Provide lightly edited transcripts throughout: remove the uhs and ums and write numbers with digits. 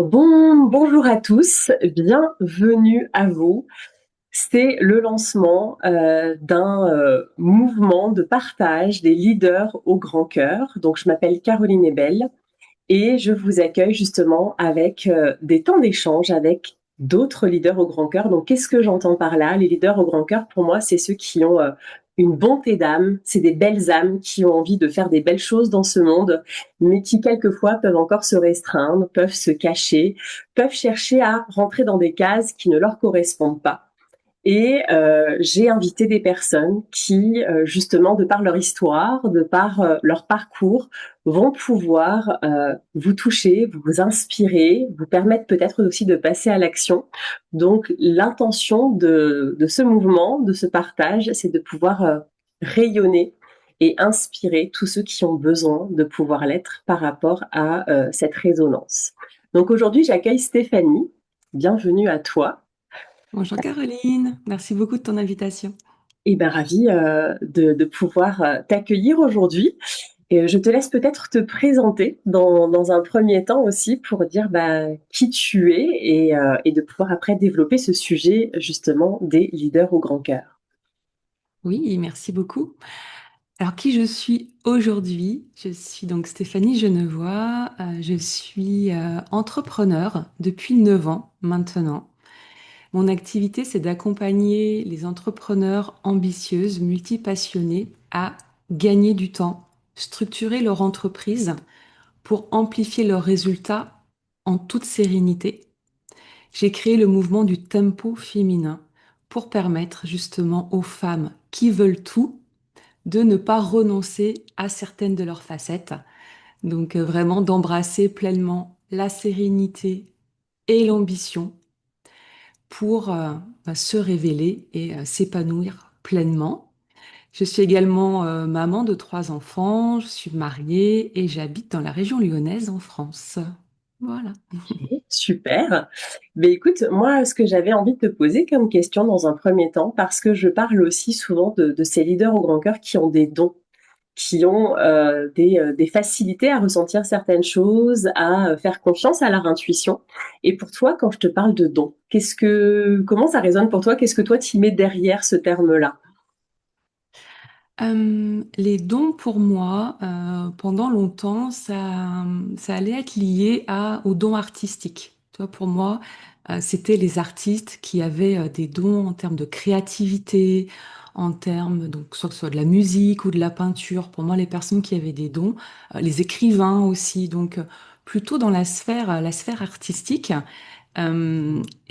Alors bonjour à tous, bienvenue à vous. C'est le lancement d'un mouvement de partage des leaders au grand cœur. Donc je m'appelle Caroline Ebel et je vous accueille justement avec des temps d'échange avec d'autres leaders au grand cœur. Donc qu'est-ce que j'entends par là? Les leaders au grand cœur, pour moi, c'est ceux qui ont une bonté d'âme, c'est des belles âmes qui ont envie de faire des belles choses dans ce monde, mais qui quelquefois peuvent encore se restreindre, peuvent se cacher, peuvent chercher à rentrer dans des cases qui ne leur correspondent pas. Et j'ai invité des personnes qui, justement, de par leur histoire, de par leur parcours, vont pouvoir vous toucher, vous inspirer, vous permettre peut-être aussi de passer à l'action. Donc, l'intention de ce mouvement, de ce partage, c'est de pouvoir rayonner et inspirer tous ceux qui ont besoin de pouvoir l'être par rapport à cette résonance. Donc aujourd'hui, j'accueille Stéphanie. Bienvenue à toi. Bonjour Caroline, merci beaucoup de ton invitation. Et ben ravie de pouvoir t'accueillir aujourd'hui. Et je te laisse peut-être te présenter dans un premier temps aussi pour dire bah, qui tu es et de pouvoir après développer ce sujet justement des leaders au grand cœur. Oui, merci beaucoup. Alors qui je suis aujourd'hui? Je suis donc Stéphanie Genevois, je suis entrepreneur depuis 9 ans maintenant. Mon activité, c'est d'accompagner les entrepreneurs ambitieuses, multipassionnées à gagner du temps, structurer leur entreprise pour amplifier leurs résultats en toute sérénité. J'ai créé le mouvement du tempo féminin pour permettre justement aux femmes qui veulent tout de ne pas renoncer à certaines de leurs facettes. Donc vraiment d'embrasser pleinement la sérénité et l'ambition pour se révéler et s'épanouir pleinement. Je suis également maman de 3 enfants, je suis mariée et j'habite dans la région lyonnaise en France. Voilà. Ok, super. Mais écoute, moi, ce que j'avais envie de te poser comme question dans un premier temps, parce que je parle aussi souvent de ces leaders au grand cœur qui ont des dons, qui ont des facilités à ressentir certaines choses, à faire confiance à leur intuition. Et pour toi, quand je te parle de dons, comment ça résonne pour toi? Qu'est-ce que toi tu mets derrière ce terme-là? Les dons pour moi, pendant longtemps, ça allait être lié aux dons artistiques. Tu vois, pour moi, c'était les artistes qui avaient des dons en termes de créativité, en termes, donc, soit que ce soit de la musique ou de la peinture. Pour moi, les personnes qui avaient des dons, les écrivains aussi, donc plutôt dans la sphère artistique. Et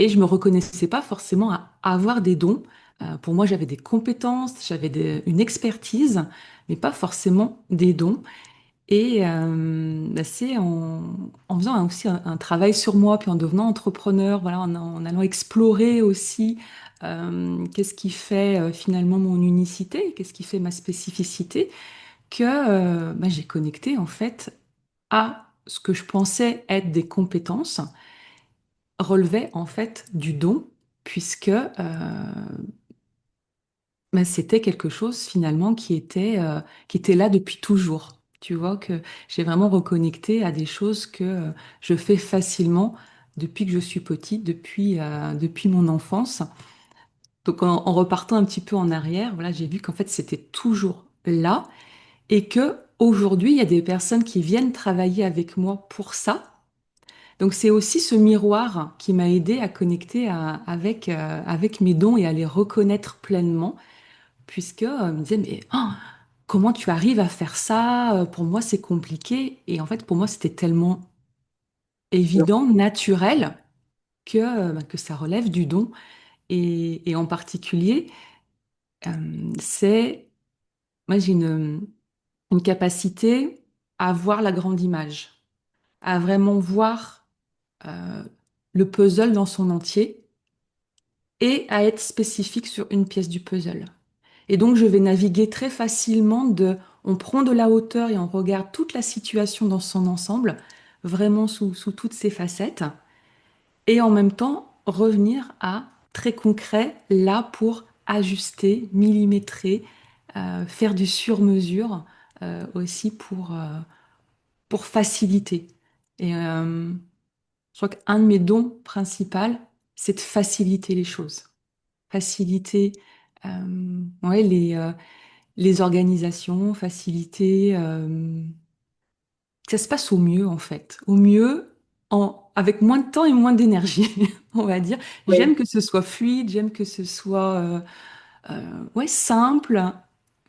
je me reconnaissais pas forcément à avoir des dons. Pour moi, j'avais des compétences, une expertise, mais pas forcément des dons. Et bah, c'est en faisant aussi un travail sur moi, puis en devenant entrepreneur, voilà, en allant explorer aussi qu'est-ce qui fait finalement mon unicité, qu'est-ce qui fait ma spécificité, que bah, j'ai connecté en fait à ce que je pensais être des compétences relevait en fait du don, puisque ben, c'était quelque chose finalement qui était là depuis toujours. Tu vois que j'ai vraiment reconnecté à des choses que je fais facilement depuis que je suis petite, depuis mon enfance. Donc en repartant un petit peu en arrière, voilà, j'ai vu qu'en fait c'était toujours là et que aujourd'hui il y a des personnes qui viennent travailler avec moi pour ça. Donc c'est aussi ce miroir qui m'a aidé à connecter avec mes dons et à les reconnaître pleinement, puisque me disait, mais comment tu arrives à faire ça? Pour moi, c'est compliqué. Et en fait, pour moi, c'était tellement Non. évident, naturel, que ça relève du don. Et en particulier, c'est, moi, j'ai une capacité à voir la grande image, à vraiment voir euh, le puzzle dans son entier et à être spécifique sur une pièce du puzzle. Et donc, je vais naviguer très facilement on prend de la hauteur et on regarde toute la situation dans son ensemble, vraiment sous toutes ses facettes, et en même temps revenir à très concret, là pour ajuster, millimétrer, faire du sur-mesure aussi pour faciliter. Et crois qu'un de mes dons principaux, c'est de faciliter les choses. Faciliter ouais, les organisations, faciliter que ça se passe au mieux en fait. Au mieux, avec moins de temps et moins d'énergie, on va dire. J'aime Oui. que ce soit fluide, j'aime que ce soit ouais, simple,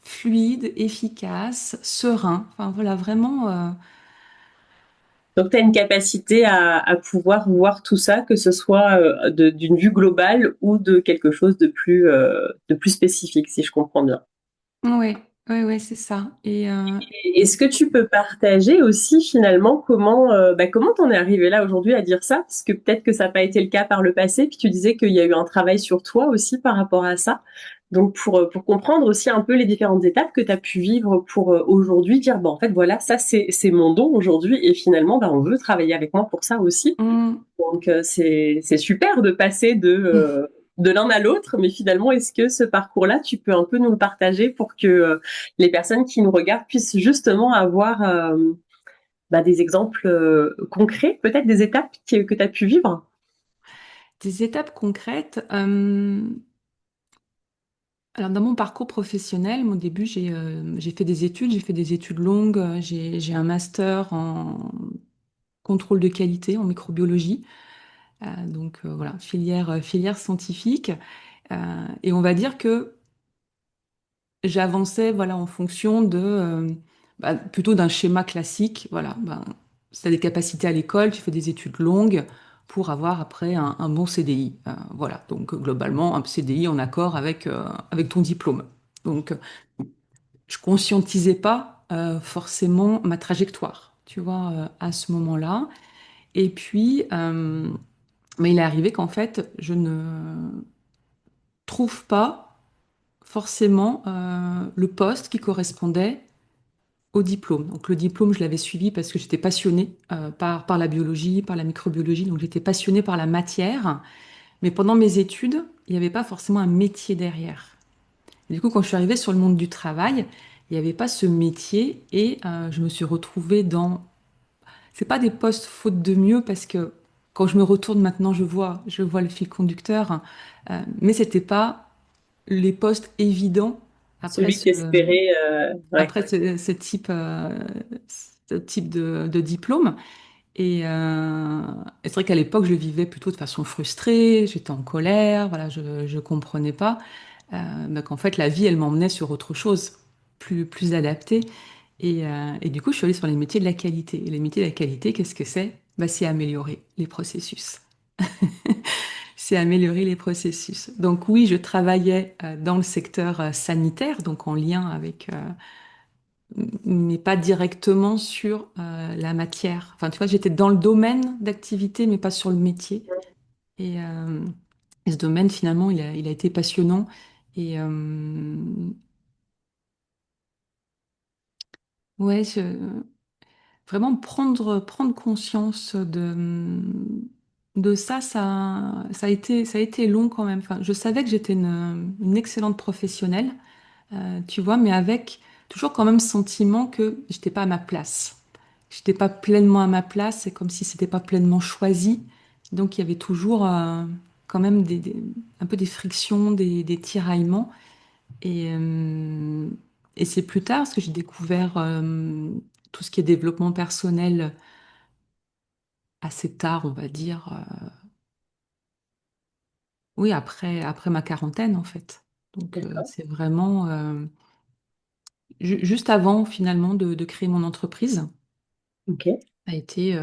fluide, efficace, serein. Enfin voilà, vraiment. Donc, tu as une capacité à pouvoir voir tout ça, que ce soit d'une vue globale ou de quelque chose de plus spécifique, si je comprends bien. Ouais, ouais, ouais, c'est ça. Est-ce que tu peux partager aussi finalement comment t'en es arrivé là aujourd'hui à dire ça? Parce que peut-être que ça n'a pas été le cas par le passé, puis tu disais qu'il y a eu un travail sur toi aussi par rapport à ça. Donc pour comprendre aussi un peu les différentes étapes que tu as pu vivre pour aujourd'hui dire, bon, en fait, voilà, ça c'est mon don aujourd'hui et finalement, bah, on veut travailler avec moi pour ça aussi. Hum, Donc c'est super de passer de l'un à l'autre, mais finalement, est-ce que ce parcours-là, tu peux un peu nous le partager pour que les personnes qui nous regardent puissent justement avoir bah, des exemples concrets, peut-être des étapes que tu as pu vivre? des étapes concrètes. Alors, dans mon parcours professionnel, au début, j'ai fait des études, j'ai fait des études longues, j'ai un master en contrôle de qualité en microbiologie, voilà, filière scientifique. Et on va dire que j'avançais voilà, en fonction plutôt d'un schéma classique. Voilà, si tu as des capacités à l'école, tu fais des études longues pour avoir après un bon CDI. Voilà, donc globalement, un CDI en accord avec ton diplôme. Donc, je conscientisais pas forcément ma trajectoire, tu vois, à ce moment-là. Et puis, mais il est arrivé qu'en fait, je ne trouve pas forcément le poste qui correspondait au diplôme. Donc le diplôme, je l'avais suivi parce que j'étais passionnée par la biologie, par la microbiologie, donc j'étais passionnée par la matière. Mais pendant mes études, il n'y avait pas forcément un métier derrière. Et du coup, quand je suis arrivée sur le monde du travail, il n'y avait pas ce métier et je me suis retrouvée dans... C'est pas des postes faute de mieux parce que quand je me retourne maintenant, je vois le fil conducteur, mais c'était pas les postes évidents après Celui ce, qu'espérait, ouais. après ce type de diplôme. Et c'est vrai qu'à l'époque, je le vivais plutôt de façon frustrée, j'étais en colère, voilà, je ne comprenais pas bah, qu'en fait, la vie, elle m'emmenait sur autre chose, plus adaptée. Et du coup, je suis allée sur les métiers de la qualité. Et les métiers de la qualité, qu'est-ce que c'est? Bah, c'est améliorer les processus. C'est améliorer les processus. Donc oui, je travaillais dans le secteur sanitaire, donc en lien avec mais pas directement sur la matière. Enfin, tu vois, j'étais dans le domaine d'activité, mais pas sur le métier. Et, euh, et ce domaine, finalement, il a été passionnant. Et ouais, vraiment prendre conscience de ça, ça a été long quand même. Enfin, je savais que j'étais une excellente professionnelle. Tu vois, mais avec toujours quand même ce sentiment que j'étais pas à ma place. J'étais pas pleinement à ma place, c'est comme si c'était pas pleinement choisi. Donc il y avait toujours quand même un peu des frictions, des tiraillements. Et, euh, et c'est plus tard, parce que j'ai découvert tout ce qui est développement personnel assez tard, on va dire. Oui, après ma quarantaine, en fait. Donc D'accord. c'est vraiment juste avant finalement de créer mon entreprise. Ok. A été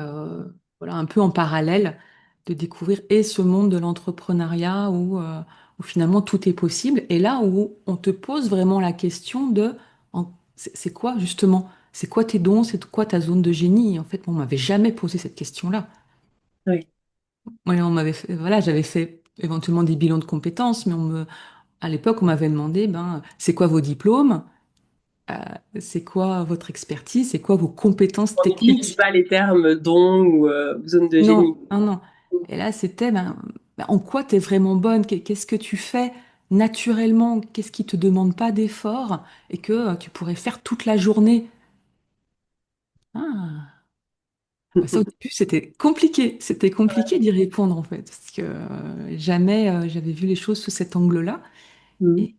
voilà, un peu en parallèle de découvrir et ce monde de l'entrepreneuriat où finalement tout est possible et là où on te pose vraiment la question de c'est quoi justement, c'est quoi tes dons, c'est quoi ta zone de génie? Et en fait, on m'avait jamais posé cette question-là. Oui. Ouais, voilà, j'avais fait éventuellement des bilans de compétences, mais à l'époque, on m'avait demandé, ben, c'est quoi vos diplômes? Euh, c'est quoi votre expertise? C'est quoi vos compétences On n'utilise techniques? pas les termes don ou zone de génie. Non, non, non. Et là, c'était ben, en quoi tu es vraiment bonne? Qu'est-ce que tu fais naturellement? Qu'est-ce qui te demande pas d'effort et que tu pourrais faire toute la journée? Ah. Bah, ça, au début, c'était compliqué. C'était compliqué d'y répondre, en fait, parce que jamais j'avais vu les choses sous cet angle-là. Mm. Et,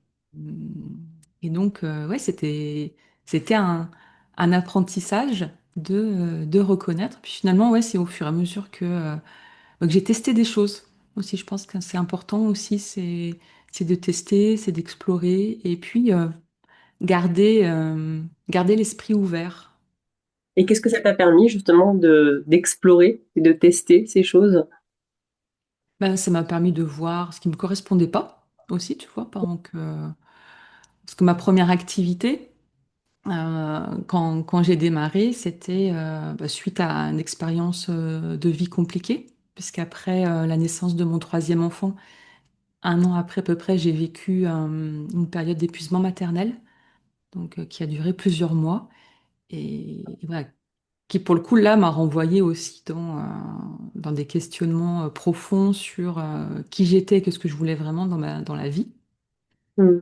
et donc, ouais, c'était un apprentissage de reconnaître. Puis finalement, ouais, c'est au fur et à mesure que j'ai testé des choses aussi. Je pense que c'est important aussi, c'est de tester, c'est d'explorer, et puis garder l'esprit ouvert. Et qu'est-ce que ça t'a permis justement de d'explorer et de tester ces choses? Ben, ça m'a permis de voir ce qui me correspondait pas aussi, tu vois, parce que ma première activité, quand j'ai démarré, c'était suite à une expérience de vie compliquée, puisqu'après la naissance de mon troisième enfant, un an après à peu près, j'ai vécu une période d'épuisement maternel, donc qui a duré plusieurs mois, et voilà, qui pour le coup là m'a renvoyé aussi dans des questionnements profonds sur qui j'étais, qu'est-ce que je voulais vraiment dans la vie. Mm.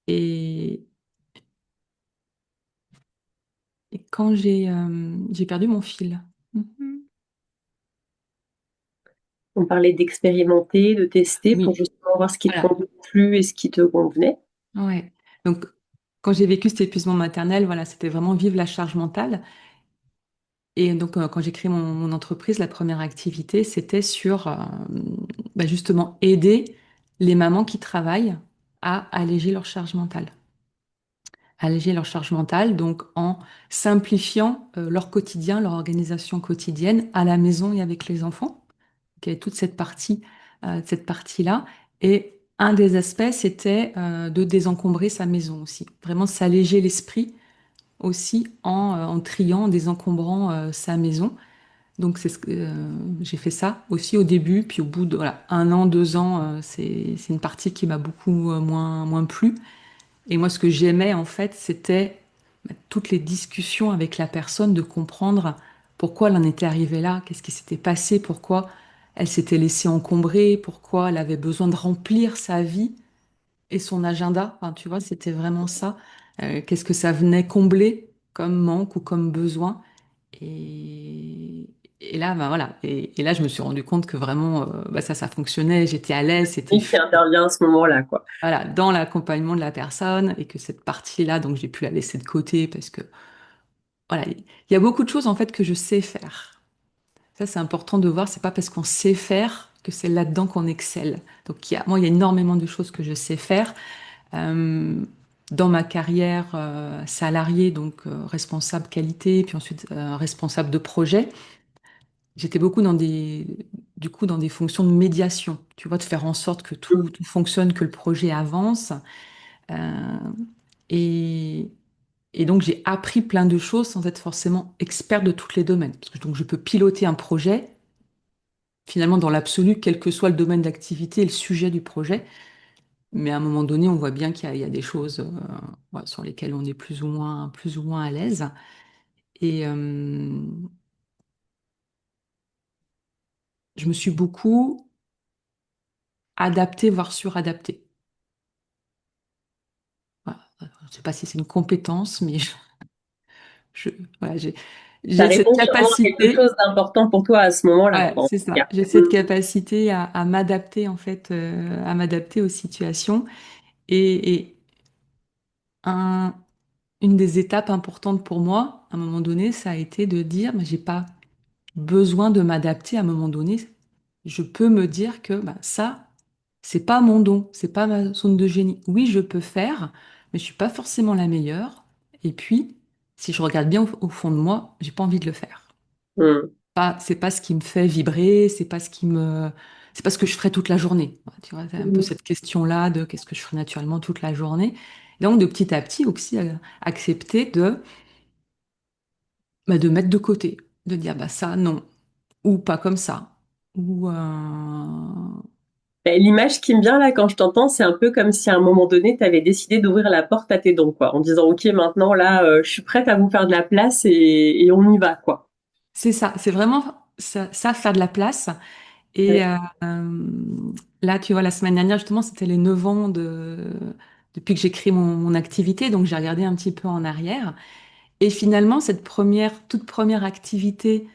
Et, et quand j'ai perdu mon fil. Mhm. On parlait d'expérimenter, de tester pour Oui, justement voir ce qui te voilà. convenait plus et ce qui te convenait. Ouais. Donc, quand j'ai vécu cet épuisement maternel, voilà, c'était vraiment vivre la charge mentale. Et donc, quand j'ai créé mon entreprise, la première activité, c'était sur justement aider les mamans qui travaillent à alléger leur charge mentale. Alléger leur charge mentale, donc en simplifiant leur quotidien, leur organisation quotidienne à la maison et avec les enfants. Donc, il y avait toute cette partie-là. Et un des aspects, c'était de désencombrer sa maison aussi. Vraiment s'alléger l'esprit aussi en triant, en désencombrant sa maison. Donc j'ai fait ça aussi au début, puis au bout de voilà, un an, 2 ans, c'est une partie qui m'a beaucoup moins plu. Et moi, ce que j'aimais en fait, c'était toutes les discussions avec la personne, de comprendre pourquoi elle en était arrivée là, qu'est-ce qui s'était passé, pourquoi elle s'était laissée encombrer, pourquoi elle avait besoin de remplir sa vie et son agenda. Enfin, tu vois, c'était vraiment ça. Qu'est-ce que ça venait combler comme manque ou comme besoin. Et, et là, bah, voilà. Et là, je me suis rendu compte que vraiment, ça fonctionnait. J'étais à l'aise. C'était Et qui intervient à ce moment-là, quoi. voilà, dans l'accompagnement de la personne, et que cette partie-là, donc j'ai pu la laisser de côté parce que voilà, il y a beaucoup de choses en fait que je sais faire. Ça, c'est important de voir. C'est pas parce qu'on sait faire que c'est là-dedans qu'on excelle. Donc, moi, il y a énormément de choses que je sais faire. Euh, dans ma carrière salariée, donc responsable qualité, puis ensuite responsable de projet, j'étais beaucoup du coup, dans des fonctions de médiation. Tu vois, de faire en sorte que tout fonctionne, que le projet avance. Euh, et, et donc, j'ai appris plein de choses sans être forcément expert de tous les domaines. Parce que donc, je peux piloter un projet, finalement, dans l'absolu, quel que soit le domaine d'activité et le sujet du projet. Mais à un moment donné, on voit bien qu'il y a des choses voilà, sur lesquelles on est plus ou moins à l'aise. Et je me suis beaucoup adaptée, voire suradaptée. Voilà. Je ne sais pas si c'est une compétence, mais je- voilà, Ça j'ai cette répond sûrement à quelque capacité. chose d'important pour toi à ce moment-là, Ouais, quoi, en c'est tout ça. cas. J'ai cette capacité à m'adapter en fait, à m'adapter aux situations. Et un, une des étapes importantes pour moi, à un moment donné, ça a été de dire, mais j'ai pas besoin de m'adapter. À un moment donné, je peux me dire que bah, ça, c'est pas mon don, c'est pas ma zone de génie. Oui, je peux faire, mais je suis pas forcément la meilleure. Et puis, si je regarde bien au fond de moi, j'ai pas envie de le faire. Mm. C'est pas ce qui me fait vibrer, c'est pas ce que je ferais toute la journée. Tu vois, c'est un peu Mm. cette question-là de qu'est-ce que je ferais naturellement toute la journée. Donc, de petit à petit aussi, accepter de mettre de côté, de dire bah ça, non, ou pas comme ça, ou Ben, l'image qui me vient là quand je t'entends, c'est un peu comme si à un moment donné, tu avais décidé d'ouvrir la porte à tes dons, quoi, en disant, OK, maintenant là, je suis prête à vous faire de la place et on y va, quoi. c'est ça, c'est vraiment ça, faire de la place. Et Ouais. là, tu vois, la semaine dernière, justement, c'était les 9 ans depuis que j'ai créé mon activité, donc j'ai regardé un petit peu en arrière. Et finalement, cette toute première activité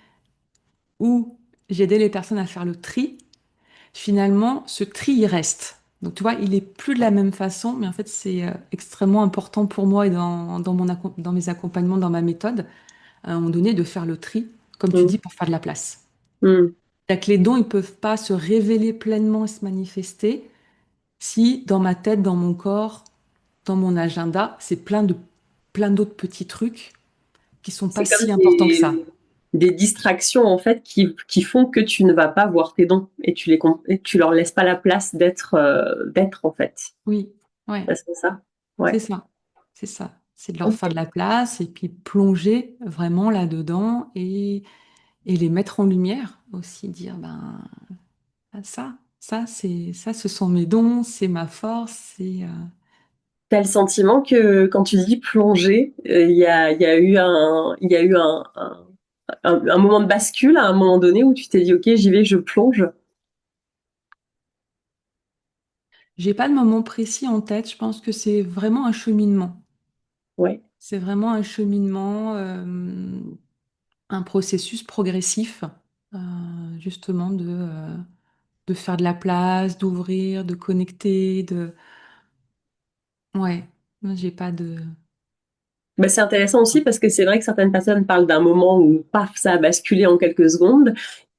où j'ai aidé les personnes à faire le tri, finalement, ce tri, il reste. Donc, tu vois, il est plus de la même façon, mais en fait, c'est extrêmement important pour moi et dans mes accompagnements, dans ma méthode, à un moment donné, de faire le tri, comme tu Mm. dis, pour faire de la place. Mm. C'est-à-dire que les dons, ils peuvent pas se révéler pleinement et se manifester si dans ma tête, dans mon corps, dans mon agenda, c'est plein d'autres petits trucs qui sont pas C'est comme si importants que ça. des distractions en fait qui font que tu ne vas pas voir tes dons et et tu leur laisses pas la place d'être en fait. Oui, ouais, C'est ça. c'est Ouais. ça, c'est ça. C'est de leur faire de Ok. la place et puis plonger vraiment là-dedans et les mettre en lumière aussi, dire ben ça, ce sont mes dons, c'est ma force, T'as le sentiment que quand tu dis plonger, il y a eu un moment de bascule à un moment donné où tu t'es dit ok j'y vais, je plonge. j'ai pas de moment précis en tête. Je pense que c'est vraiment un cheminement. Ouais. C'est vraiment un cheminement, un processus progressif, euh, justement de faire de la place, d'ouvrir, de connecter, de... Ouais, moi, j'ai pas de... Bah, c'est intéressant aussi parce que c'est vrai que certaines personnes parlent d'un moment où paf, ça a basculé en quelques secondes.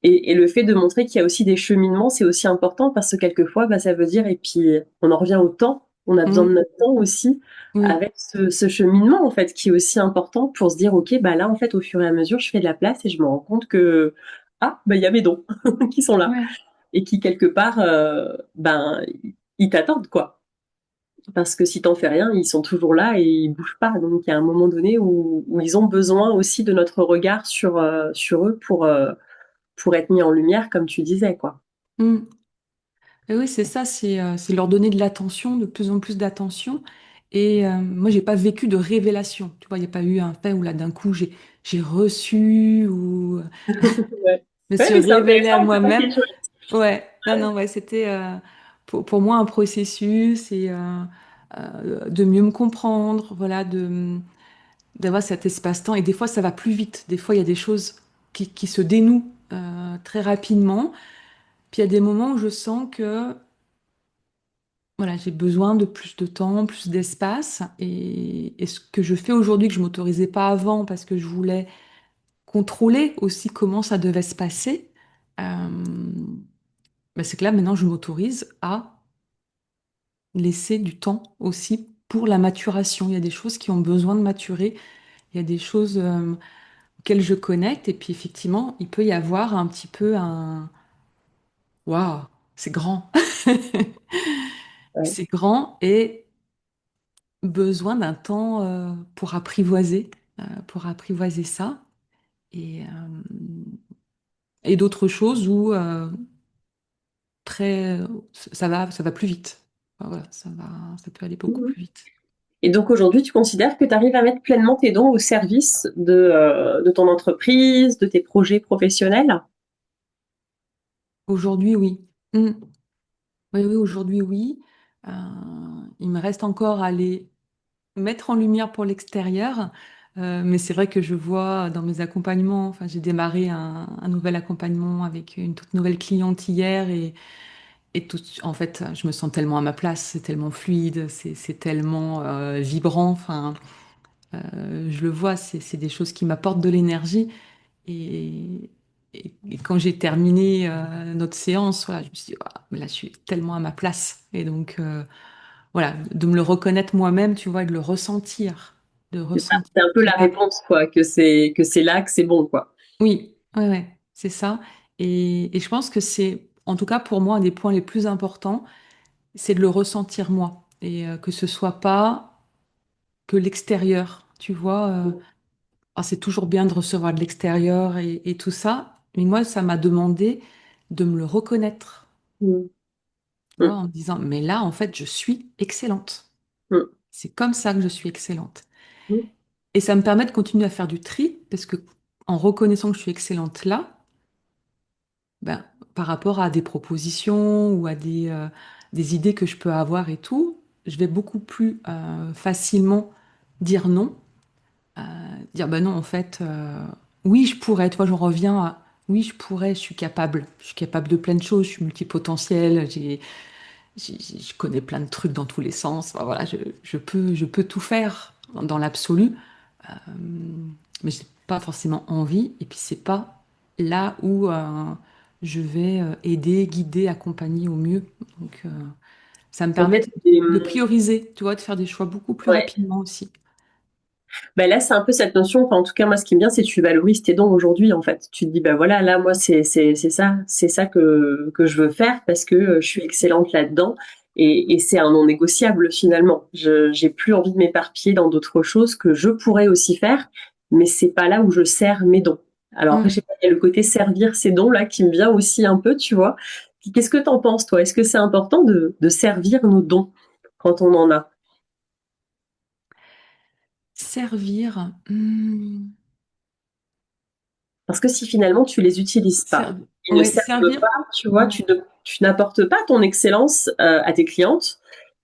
Et le fait de montrer qu'il y a aussi des cheminements, c'est aussi important parce que quelquefois, bah, ça veut dire, et puis on en revient au temps, on a besoin de Mm, notre temps aussi oui, avec ce cheminement en fait qui est aussi important pour se dire, ok, bah là en fait au fur et à mesure, je fais de la place et je me rends compte que ah, bah il y a mes dons qui sont là ouais. et qui quelque part, ben ils t'attendent quoi. Parce que si t'en fais rien, ils sont toujours là et ils bougent pas. Donc il y a un moment donné où ils ont besoin aussi de notre regard sur eux pour être mis en lumière, comme tu disais, quoi. Mm. Et oui, c'est ça, c'est leur donner de l'attention, de plus en plus d'attention. Et moi, j'ai pas vécu de révélation. Tu vois, il n'y a pas eu un fait où là, d'un coup, j'ai reçu ou Ouais. je me Ouais, suis mais c'est révélée à intéressant, c'est ça qui moi-même. est chouette. Ouais, non, non, ouais, c'était pour moi un processus et de mieux me comprendre, voilà, d'avoir cet espace-temps. Et des fois, ça va plus vite. Des fois, il y a des choses qui se dénouent très rapidement. Puis il y a des moments où je sens que voilà, j'ai besoin de plus de temps, plus d'espace. Et ce que je fais aujourd'hui, que je m'autorisais pas avant parce que je voulais contrôler aussi comment ça devait se passer, euh, bah, c'est que là, maintenant, je m'autorise à laisser du temps aussi pour la maturation. Il y a des choses qui ont besoin de maturer. Il y a des choses auxquelles je connecte. Et puis, effectivement, il peut y avoir un petit peu un... Waouh, c'est grand. Ouais. C'est grand et besoin d'un temps pour apprivoiser ça. Et, et d'autres choses où très, ça va plus vite. Enfin, voilà, ça peut aller beaucoup Mhm. plus vite. Et donc aujourd'hui, tu considères que tu arrives à mettre pleinement tes dons au service de ton entreprise, de tes projets professionnels? Aujourd'hui, oui. Mm. Oui, oui, aujourd'hui, oui. Euh, il me reste encore à les mettre en lumière pour l'extérieur. Mais c'est vrai que je vois dans mes accompagnements, enfin, j'ai démarré un nouvel accompagnement avec une toute nouvelle cliente hier et tout, en fait, je me sens tellement à ma place, c'est tellement fluide, c'est tellement vibrant. Enfin, je le vois, c'est des choses qui m'apportent de l'énergie. Et, et quand j'ai terminé notre séance, voilà, je me suis dit, ah, mais là, je suis tellement à ma place. Et donc, voilà, de me le reconnaître moi-même, tu vois, et de le ressentir, de C'est ça. ressentir C'est un peu qu'il la y a... réponse, quoi, que c'est là, que c'est bon, quoi. Oui, ouais, ouais, c'est ça. Et je pense que c'est, en tout cas pour moi, un des points les plus importants, c'est de le ressentir moi. Et que ce soit pas que l'extérieur, tu vois. Alors, c'est toujours bien de recevoir de l'extérieur et tout ça, mais moi, ça m'a demandé de me le reconnaître, Mm. tu vois, Mm. en me disant, mais là, en fait, je suis excellente. Mm. C'est comme ça que je suis excellente. Mm. Et ça me permet de continuer à faire du tri, parce que en reconnaissant que je suis excellente là, ben, par rapport à des propositions ou à des idées que je peux avoir et tout, je vais beaucoup plus facilement dire non, dire ben non, en fait, oui, je pourrais, tu vois, j'en reviens à oui, je pourrais, je suis capable. Je suis capable de plein de choses, je suis multipotentielle, je connais plein de trucs dans tous les sens. Enfin, voilà, je peux tout faire dans l'absolu, euh, mais j'ai pas forcément envie. Et puis c'est pas là où je vais aider, guider, accompagner au mieux. Donc ça me En permet fait, c'est, de prioriser, tu vois, de faire des choix beaucoup plus ouais. rapidement aussi. Ben là, c'est un peu cette notion. Enfin, en tout cas, moi, ce qui me vient, c'est que tu valorises tes dons aujourd'hui. En fait, tu te dis, ben voilà, là, moi, c'est ça que je veux faire parce que je suis excellente là-dedans et c'est un non négociable finalement. Je j'ai plus envie de m'éparpiller dans d'autres choses que je pourrais aussi faire, mais c'est pas là où je sers mes dons. Alors après, je sais Mm. pas, il y a le côté servir ses dons là qui me vient aussi un peu, tu vois. Qu'est-ce que t'en penses, toi? Est-ce que c'est important de servir nos dons quand on en a? Servir, Parce que si finalement tu les utilises pas, ils ne ouais, servent servir, pas, tu vois, ouais. tu n'apportes pas ton excellence à tes clientes.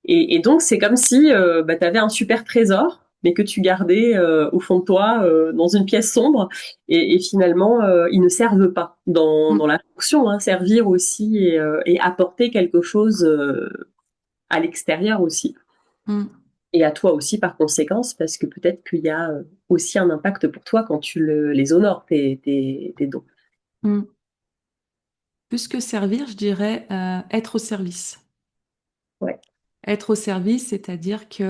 Et donc c'est comme si bah, tu avais un super trésor, mais que tu gardais au fond de toi, dans une pièce sombre, et finalement ils ne servent pas dans Mm, la fonction, hein, servir aussi et apporter quelque chose à l'extérieur aussi. mm, Et à toi aussi par conséquence, parce que peut-être qu'il y a aussi un impact pour toi quand les honores, tes dons. mm. Plus que servir, je dirais être au service. Ouais. Être au service, c'est-à-dire que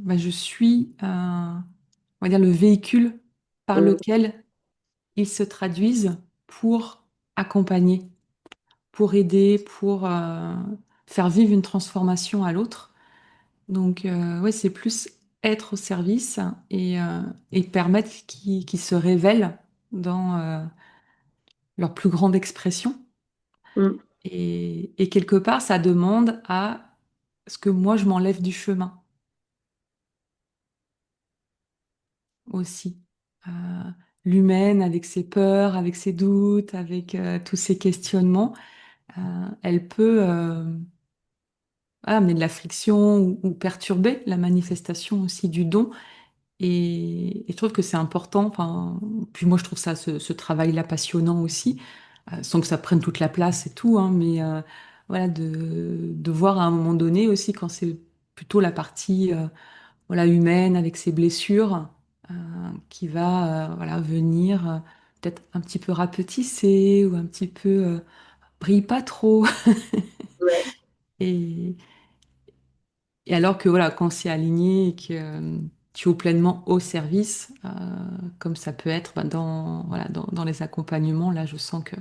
bah, je suis on va dire, le véhicule par Mm. lequel ils se traduisent pour accompagner, pour aider, pour faire vivre une transformation à l'autre. Donc, ouais, c'est plus être au service et permettre qu'ils se révèlent dans leur plus grande expression. Mm. Et quelque part, ça demande à ce que moi, je m'enlève du chemin aussi. Euh, L'humaine, avec ses peurs, avec ses doutes, avec tous ses questionnements, elle peut amener de la friction ou perturber la manifestation aussi du don. Et je trouve que c'est important. Enfin, puis moi, je trouve ça, ce travail-là passionnant aussi, sans que ça prenne toute la place et tout, hein, mais voilà, de voir à un moment donné aussi quand c'est plutôt la partie voilà, humaine avec ses blessures euh, qui va voilà, venir peut-être un petit peu rapetisser ou un petit peu brille pas trop. Ouais. Et, et alors que voilà, quand c'est aligné et que tu es pleinement au service, comme ça peut être bah, dans, voilà, dans les accompagnements, là je sens que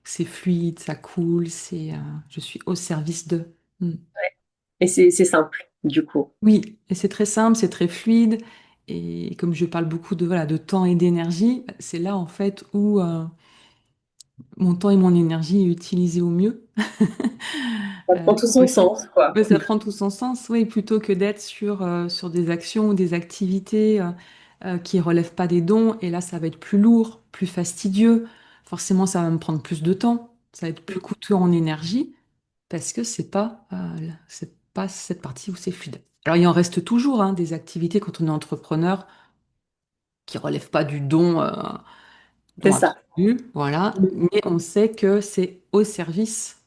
c'est fluide, ça coule, je suis au service d'eux. Mm. Et c'est simple, du coup. Oui, et c'est très simple, c'est très fluide. Et comme je parle beaucoup de, voilà, de temps et d'énergie, c'est là en fait où mon temps et mon énergie est utilisé au mieux. Ça prend tout son Aussi. sens, quoi. Mais ça prend tout son sens, oui, plutôt que d'être sur des actions ou des activités qui relèvent pas des dons. Et là, ça va être plus lourd, plus fastidieux. Forcément, ça va me prendre plus de temps. Ça va être plus coûteux en énergie parce que c'est pas cette partie où c'est fluide. Alors, il en reste toujours hein, des activités quand on est entrepreneur qui relèvent pas du don C'est ça. absolu, voilà. Mais on sait que c'est au service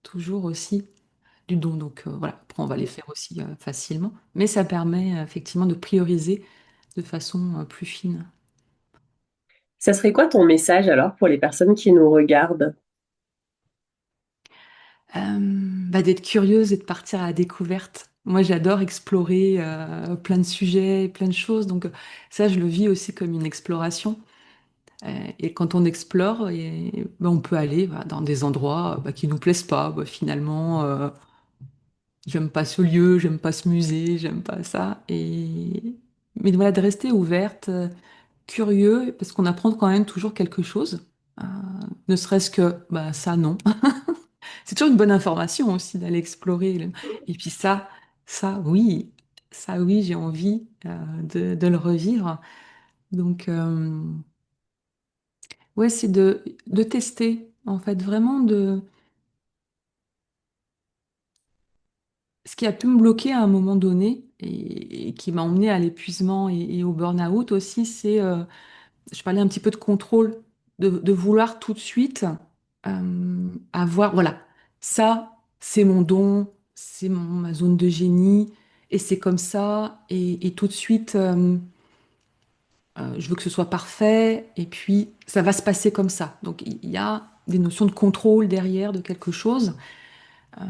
toujours aussi du don. Donc voilà, après on va les faire aussi facilement, mais ça permet effectivement de prioriser de façon plus fine. Ça serait quoi ton message alors pour les personnes qui nous regardent? Bah, d'être curieuse et de partir à la découverte. Moi, j'adore explorer plein de sujets, plein de choses. Donc ça, je le vis aussi comme une exploration. Et quand on explore, bah, on peut aller voilà, dans des endroits bah, qui nous plaisent pas. Bah, finalement, j'aime pas ce lieu, j'aime pas ce musée, j'aime pas ça. Mais voilà, de rester ouverte, curieux, parce qu'on apprend quand même toujours quelque chose. Euh, Ne serait-ce que bah, ça, non. C'est toujours une bonne information aussi d'aller explorer. Et puis ça, oui, j'ai envie de le revivre. Donc, ouais, c'est de tester, en fait, vraiment de... Ce qui a pu me bloquer à un moment donné et qui m'a emmené à l'épuisement et au burn-out aussi, je parlais un petit peu de contrôle. de vouloir tout de suite avoir, voilà, ça, c'est mon don, c'est ma zone de génie, et c'est comme ça, et tout de suite, je veux que ce soit parfait, et puis ça va se passer comme ça. Donc il y a des notions de contrôle derrière de quelque chose. Euh,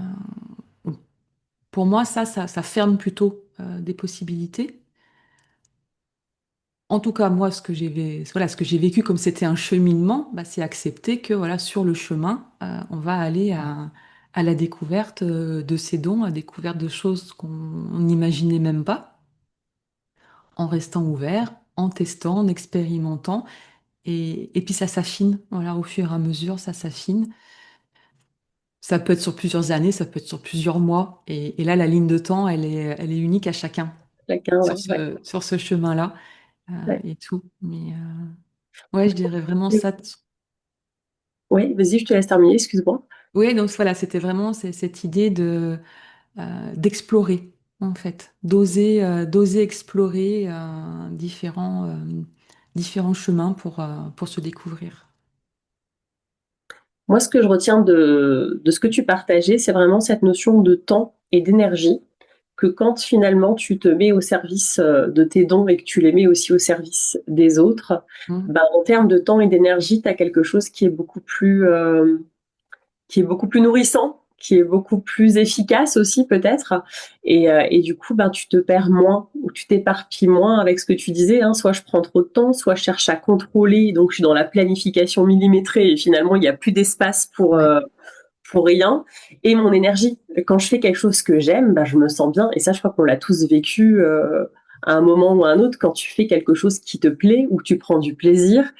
pour moi, ça ferme plutôt des possibilités. En tout cas, moi, voilà, ce que j'ai vécu comme c'était un cheminement, bah, c'est accepter que voilà, sur le chemin, on va aller à la découverte de ces dons, à la découverte de choses qu'on n'imaginait même pas, en restant ouvert, en testant, en expérimentant. Et puis ça s'affine, voilà, au fur et à mesure, ça s'affine. Ça peut être sur plusieurs années, ça peut être sur plusieurs mois. Et là, la ligne de temps, elle est unique à chacun Chacun, ouais, ouais, sur ce chemin-là ouais. et tout. Mais ouais, je dirais vraiment ça. Ouais, vas-y, je te laisse terminer, excuse-moi. Oui, donc voilà, c'était vraiment cette idée de d'explorer, en fait, d'oser explorer différents chemins pour se découvrir. Moi, ce que je retiens de ce que tu partageais, c'est vraiment cette notion de temps et d'énergie, que quand finalement tu te mets au service de tes dons et que tu les mets aussi au service des autres, Mm. ben, en termes de temps et d'énergie, tu as quelque chose qui est beaucoup plus nourrissant, qui est beaucoup plus efficace aussi peut-être. Et du coup, ben, tu te perds moins ou tu t'éparpilles moins avec ce que tu disais. Hein. Soit je prends trop de temps, soit je cherche à contrôler, donc je suis dans la planification millimétrée et finalement il n'y a plus d'espace Ouais. pour rien. Et mon énergie, quand je fais quelque chose que j'aime, ben, je me sens bien. Et ça, je crois qu'on l'a tous vécu à un moment ou à un autre. Quand tu fais quelque chose qui te plaît ou que tu prends du plaisir,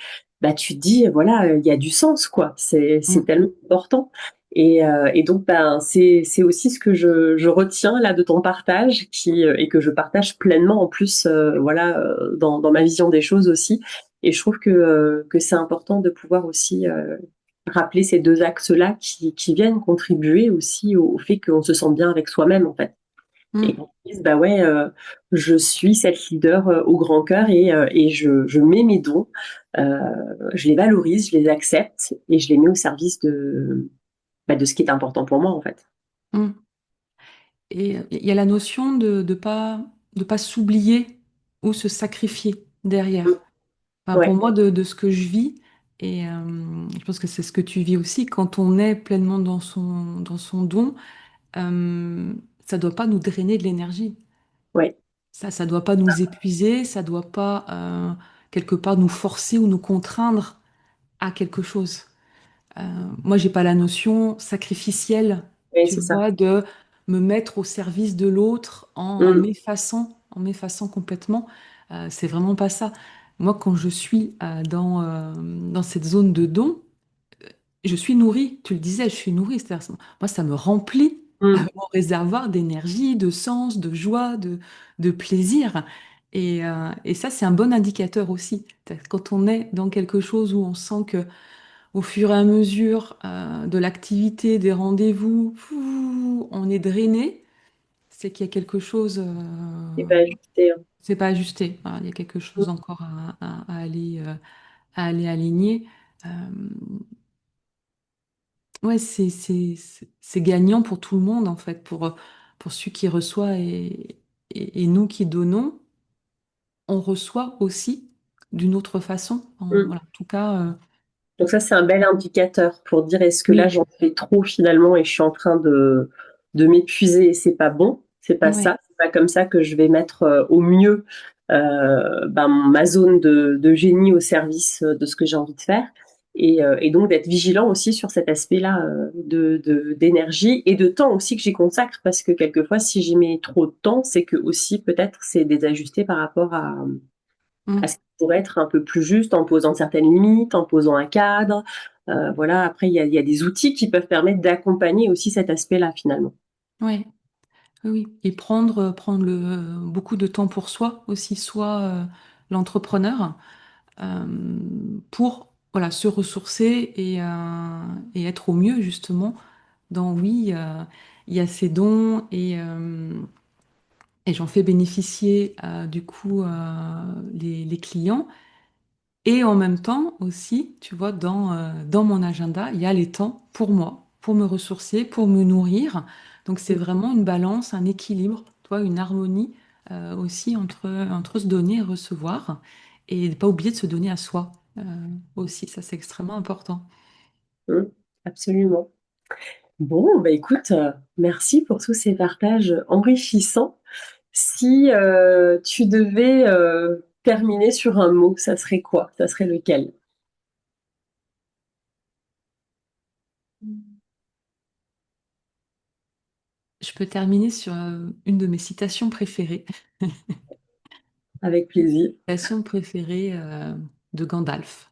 bah, tu te dis, voilà, il y a du sens, quoi. C'est Mm. tellement important. Et donc, ben, c'est aussi ce que je retiens là de ton partage et que je partage pleinement en plus, voilà, dans ma vision des choses aussi. Et je trouve que c'est important de pouvoir aussi rappeler ces deux axes-là qui viennent contribuer aussi au fait qu'on se sent bien avec soi-même, en fait. Et Mm. qu'on se dise, bah ouais, je suis cette leader au grand cœur et je mets mes dons, euh, je les valorise, je les accepte et je les mets au service de ce qui est important pour moi, en fait. Mm. Et il y a la notion de pas s'oublier ou se sacrifier derrière. Enfin, pour Ouais, moi, de ce que je vis, et je pense que c'est ce que tu vis aussi, quand on est pleinement dans son don, euh, ça doit pas nous drainer de l'énergie. ouais, Ça doit pas nous épuiser, ça doit pas quelque part nous forcer ou nous contraindre à quelque chose. Euh, Moi, j'ai pas la notion sacrificielle, ouais, tu c'est ça. vois, de me mettre au service de l'autre Mm, en m'effaçant complètement. C'est vraiment pas ça. Moi, quand je suis dans cette zone de don, je suis nourrie. Tu le disais, je suis nourrie. C'est-à-dire, moi, ça me remplit mm, mon réservoir d'énergie, de sens, de joie, de plaisir. Et ça, c'est un bon indicateur aussi. Quand on est dans quelque chose où on sent que au fur et à mesure de l'activité, des rendez-vous, on est drainé, c'est qu'il y a quelque chose, c'est pas ajusté. Hein. c'est pas ajusté. Voilà, il y a quelque chose encore à aller aligner. Euh, ouais, c'est gagnant pour tout le monde en fait, pour celui qui reçoit et nous qui donnons, on reçoit aussi d'une autre façon. Mm. Voilà, en tout cas, Donc ça, c'est un bel indicateur pour dire est-ce que là, oui, j'en fais trop finalement et je suis en train de m'épuiser et c'est pas bon, c'est pas ouais, ça, c'est pas comme ça que je vais mettre au mieux ben, ma zone de génie au service de ce que j'ai envie de faire. Et donc d'être vigilant aussi sur cet aspect-là d'énergie et de temps aussi que j'y consacre parce que quelquefois, si j'y mets trop de temps, c'est que aussi peut-être c'est désajusté par rapport à ce mm, qui pourrait être un peu plus juste en posant certaines limites, en posant un cadre. Voilà, après, il y a des outils qui peuvent permettre d'accompagner aussi cet aspect-là, finalement. ouais. Oui, oui. Et prendre beaucoup de temps pour soi aussi, soit l'entrepreneur, pour voilà, se ressourcer et être au mieux justement dans oui, il y a ces dons et j'en fais bénéficier du coup les clients. Et en même temps aussi, tu vois, dans mon agenda, il y a les temps pour moi, pour me ressourcer, pour me nourrir. Donc c'est vraiment une balance, un équilibre, tu vois, une harmonie aussi entre se donner et recevoir. Et ne pas oublier de se donner à soi aussi, ça c'est extrêmement important. Mm, absolument. Bon, bah écoute, merci pour tous ces partages enrichissants. Si tu devais terminer sur un mot, ça serait quoi? Ça serait lequel? Je peux terminer sur une de mes citations préférées. Avec plaisir. Citation préférée de Gandalf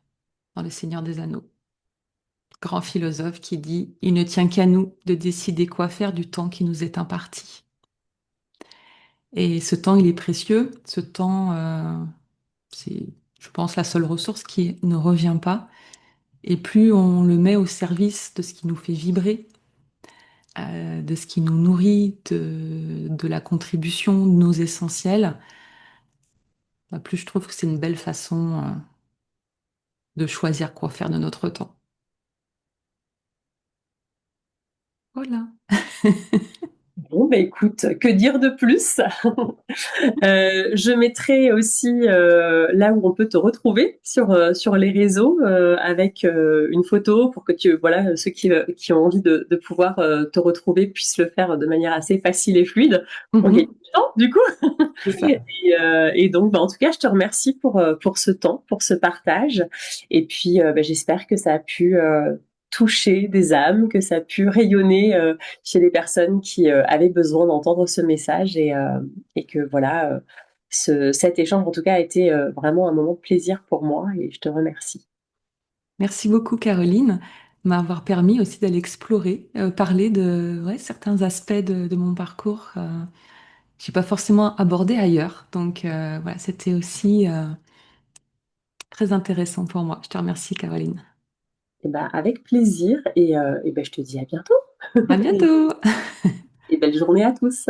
dans Le Seigneur des Anneaux. Grand philosophe qui dit, il ne tient qu'à nous de décider quoi faire du temps qui nous est imparti. Et ce temps, il est précieux. Ce temps, c'est, je pense, la seule ressource qui ne revient pas. Et plus on le met au service de ce qui nous fait vibrer, de ce qui nous nourrit, de la contribution de nos essentiels, bah, plus je trouve que c'est une belle façon, de choisir quoi faire de notre temps. Voilà. Bon, bah écoute, que dire de plus? Je mettrai aussi là où on peut te retrouver sur les réseaux avec une photo pour que voilà, ceux qui ont envie de pouvoir te retrouver puissent le faire de manière assez facile et fluide. On gagne Mhm. du temps, du coup. C'est ça. Et donc, bah, en tout cas, je te remercie pour ce temps, pour ce partage. Et puis, bah, j'espère que ça a pu toucher des âmes, que ça a pu rayonner chez les personnes qui avaient besoin d'entendre ce message et que voilà, cet échange en tout cas a été vraiment un moment de plaisir pour moi et je te remercie. Merci beaucoup, Caroline, de m'avoir permis aussi d'aller explorer, parler de ouais, certains aspects de mon parcours que j'ai pas forcément abordé ailleurs. Donc voilà, c'était aussi très intéressant pour moi. Je te remercie, Caroline. Et bah, avec plaisir et ben, je te dis à bientôt À bientôt! et belle journée à tous.